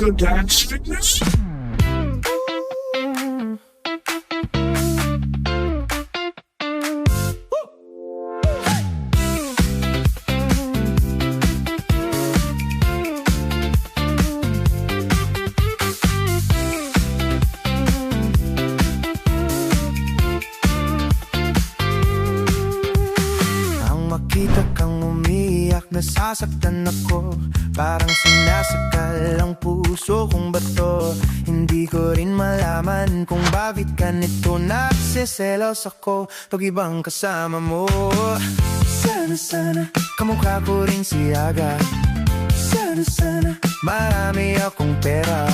Rico Dance Fitness? Makita kang umiyak, nasasaktan ako. Parang sinasakal ang puso kong bato. Hindi ko rin malaman kung bakit ganito nagsiselos ako pag ibang kasama mo. Sana kamukha ko rin si Aga. Sana marami akong pera.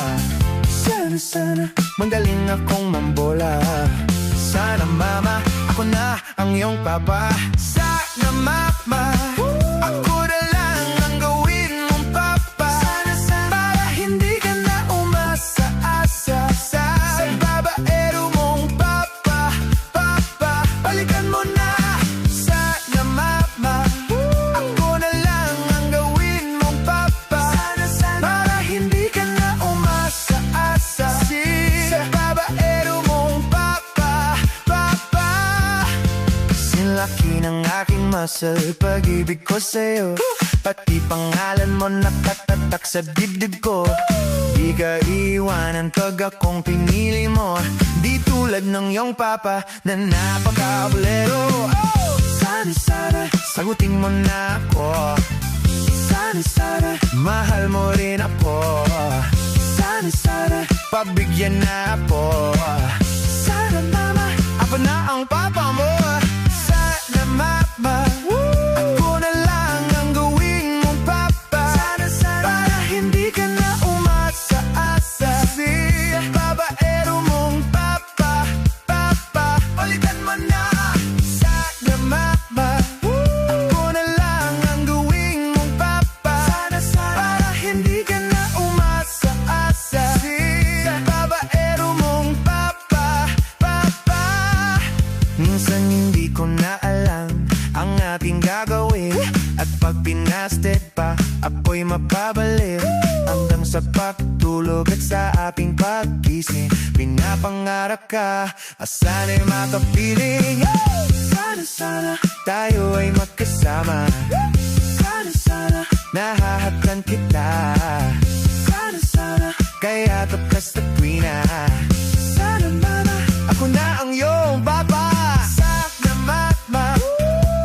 Sana magaling akong mambola. Sana mama, ako na ang iyong papa. Sana mama, ako na lang ang gawin mong papa. Para hindi ka na umasa-asa sa babaero mong papa. Balikan mo na. Sana mama, ako na lang ang gawin mong papa. Para hindi ka na umasa-asa sa babaero mong papa. Sinlaki ng aking muscle, pag-ibig ko sa'yo. Pati pangalan mo nakatatak sa dibdib ko. Di ka iwanan pag akong pinili mo. Di tulad ng iyong papa na napaka-bolero. Sana sagutin mo na ako. Sana mahal mo rin ako. Sana pabigyan na ako. Sana mama, ako na ang papa mo. Sana mama, ako na lang ang gawin mong papa. Para hindi ka na umasa-asa sa babaero mong papa. Palitan mo na. Sana mama, ako na lang ang gawin mong papa. Para hindi ka na umasa-asa sa babaero mong papa. Minsan hindi ko na alam ang ating gagawin. At pag pinasted pa, ako'y mapabalik. Hanggang sa pagtulog at sa ating paggising, pinapangarap ka, asana'y makapiling. Sana tayo ay magkasama. Sana nahahatan kita. Sana kaya tapos na tuwina. Sana mama, ako na ang iyong papa. Sana mama,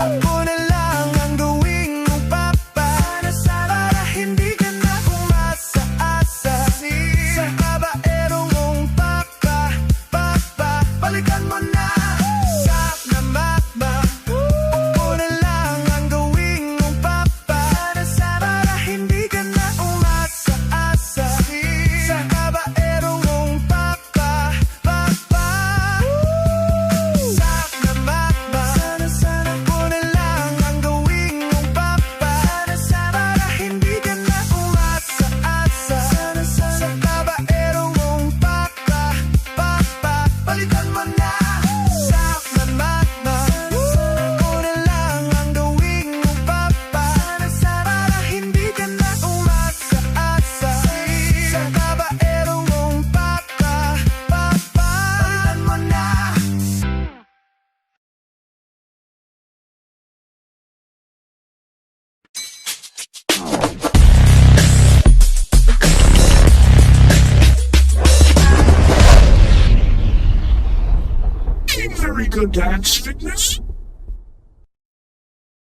ako na lang ang gawin mong papa. Para hindi ka na umasa-asa sa babaero mong papa. Balikan mo na. Sana mama, ako na lang ang gawin mong papa. Para hindi ka na umasa-asa sa babaero mong papa. Sana mama, ako na lang ang gawin mong papa. Para hindi ka na umasa-asa sa babaero mong papa. Balikan mo na. Sana mama, ako na lang ang gawin mong papa. Para hindi ka na umasa-asa sa babaero mong papa. Balikan mo na. Team Rico Dance Fitness?